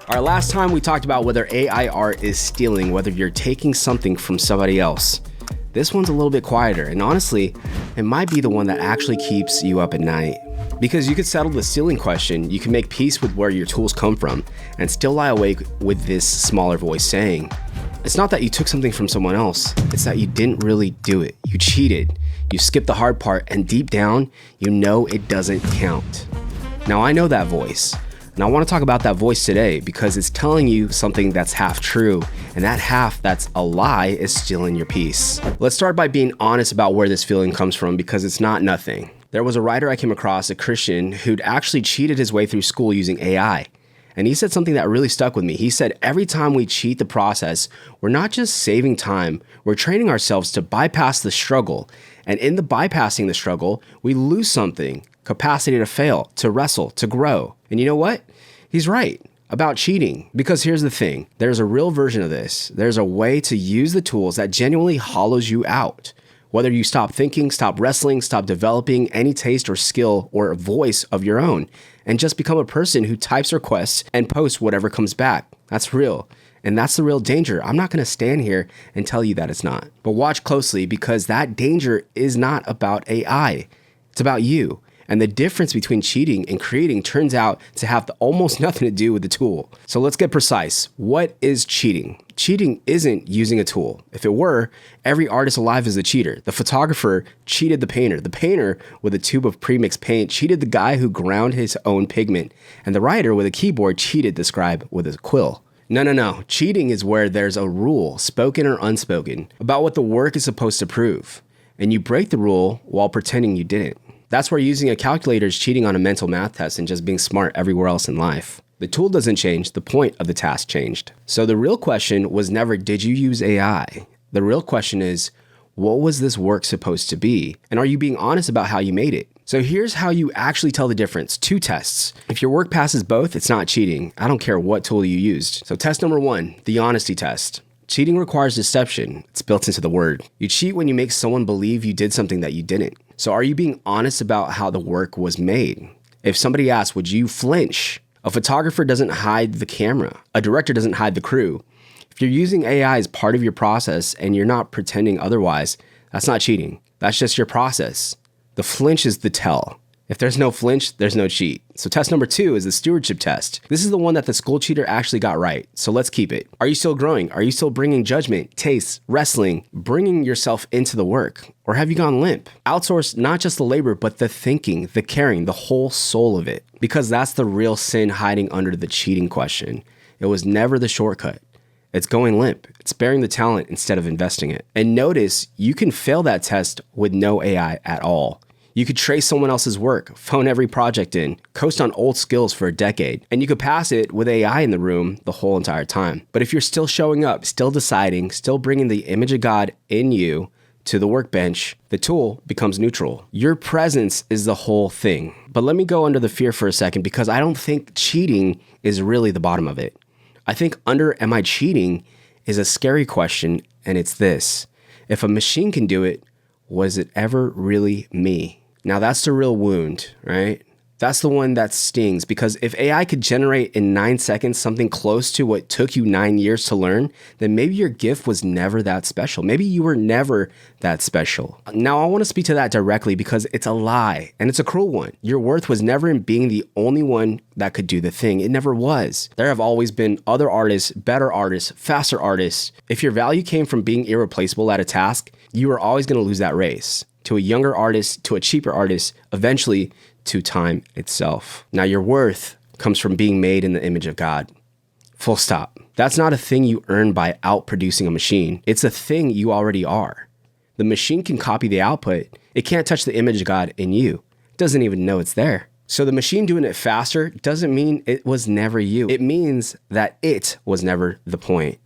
All right, last time we talked about whether AI art is stealing, whether you're taking something from somebody else. This one's a little bit quieter, and honestly, it might be the one that actually keeps you up at night. Because you could settle the stealing question, you can make peace with where your tools come from, and still lie awake with this smaller voice saying, it's not that you took something from someone else, it's that you didn't really do it. You cheated, you skipped the hard part, and deep down, you know it doesn't count. Now I know that voice. And I want to talk about that voice today because it's telling you something that's half true, and that half that's a lie is stealing your peace. Let's start by being honest about where this feeling comes from because it's not nothing. There was a writer I came across, a Christian, who'd actually cheated his way through school using AI. And he said something that really stuck with me. He said, every time we cheat the process, we're not just saving time, we're training ourselves to bypass the struggle. And in the bypassing the struggle, we lose something. Capacity to fail, to wrestle, to grow. And you know what? He's right about cheating. Because here's the thing. There's a real version of this. There's a way to use the tools that genuinely hollows you out. Whether you stop thinking, stop wrestling, stop developing any taste or skill or voice of your own, and just become a person who types requests and posts whatever comes back. That's real. And that's the real danger. I'm not going to stand here and tell you that it's not. But watch closely because that danger is not about AI. It's about you. And the difference between cheating and creating turns out to have almost nothing to do with the tool. So let's get precise. What is cheating? Cheating isn't using a tool. If it were, every artist alive is a cheater. The photographer cheated the painter. The painter with a tube of premixed paint cheated the guy who ground his own pigment. And the writer with a keyboard cheated the scribe with a quill. No. Cheating is where there's a rule, spoken or unspoken, about what the work is supposed to prove. And you break the rule while pretending you didn't. That's where using a calculator is cheating on a mental math test and just being smart everywhere else in life. The tool doesn't change, the point of the task changed. So the real question was never, did you use AI? The real question is, what was this work supposed to be? And are you being honest about how you made it? So here's how you actually tell the difference. 2 tests. If your work passes both, it's not cheating. I don't care what tool you used. So test number 1, the honesty test. Cheating requires deception. It's built into the word. You cheat when you make someone believe you did something that you didn't. So are you being honest about how the work was made? If somebody asks, would you flinch? A photographer doesn't hide the camera. A director doesn't hide the crew. If you're using AI as part of your process and you're not pretending otherwise, that's not cheating. That's just your process. The flinch is the tell. If there's no flinch, there's no cheat. So test number 2 is the stewardship test. This is the one that the school cheater actually got right. So let's keep it. Are you still growing? Are you still bringing judgment, taste, wrestling, bringing yourself into the work? Or have you gone limp? Outsource not just the labor, but the thinking, the caring, the whole soul of it. Because that's the real sin hiding under the cheating question. It was never the shortcut. It's going limp. It's sparing the talent instead of investing it. And notice you can fail that test with no AI at all. You could trace someone else's work, phone every project in, coast on old skills for a decade, and you could pass it with AI in the room the whole entire time. But if you're still showing up, still deciding, still bringing the image of God in you to the workbench, the tool becomes neutral. Your presence is the whole thing. But let me go under the fear for a second because I don't think cheating is really the bottom of it. I think under am I cheating is a scary question, and it's this. If a machine can do it, was it ever really me? Now that's the real wound, right? That's the one that stings because if AI could generate in 9 seconds something close to what took you 9 years to learn, then maybe your gift was never that special. Maybe you were never that special. Now I want to speak to that directly because it's a lie and it's a cruel one. Your worth was never in being the only one that could do the thing. It never was. There have always been other artists, better artists, faster artists. If your value came from being irreplaceable at a task, you were always going to lose that race. To a younger artist, to a cheaper artist, eventually to time itself. Now your worth comes from being made in the image of God. Full stop. That's not a thing you earn by outproducing a machine. It's a thing you already are. The machine can copy the output. It can't touch the image of God in you. It doesn't even know it's there. So the machine doing it faster doesn't mean it was never you. It means that it was never the point.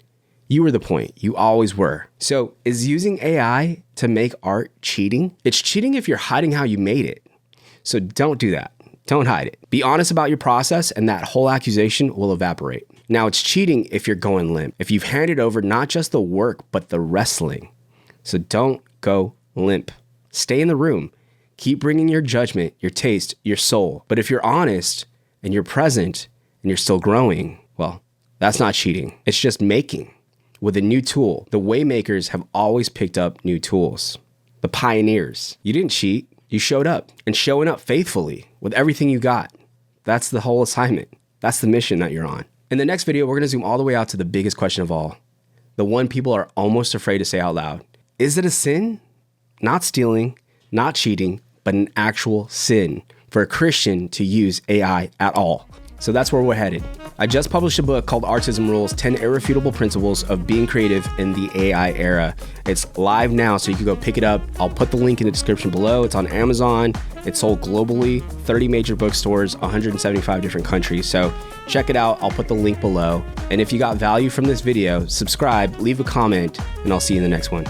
You were the point. You always were. So is using AI to make art cheating? It's cheating if you're hiding how you made it. So don't do that. Don't hide it. Be honest about your process and that whole accusation will evaporate. Now it's cheating if you're going limp. If you've handed over not just the work, but the wrestling. So don't go limp. Stay in the room. Keep bringing your judgment, your taste, your soul. But if you're honest and you're present and you're still growing, well, That's not cheating. It's just making with a new tool. The waymakers have always picked up new tools. The pioneers. You didn't cheat. You showed up, and showing up faithfully with everything you got. That's the whole assignment. That's the mission that you're on. In the next video, we're going to zoom all the way out to the biggest question of all. The one people are almost afraid to say out loud. Is it a sin? Not stealing, not cheating, but an actual sin for a Christian to use AI at all. So that's where we're headed. I just published a book called Artism Rules, 10 Irrefutable Principles of Being Creative in the AI Era. It's live now, so you can go pick it up. I'll put the link in the description below. It's on Amazon. It's sold globally, 30 major bookstores, 175 different countries. So check it out. I'll put the link below. And if you got value from this video, subscribe, leave a comment, and I'll see you in the next one.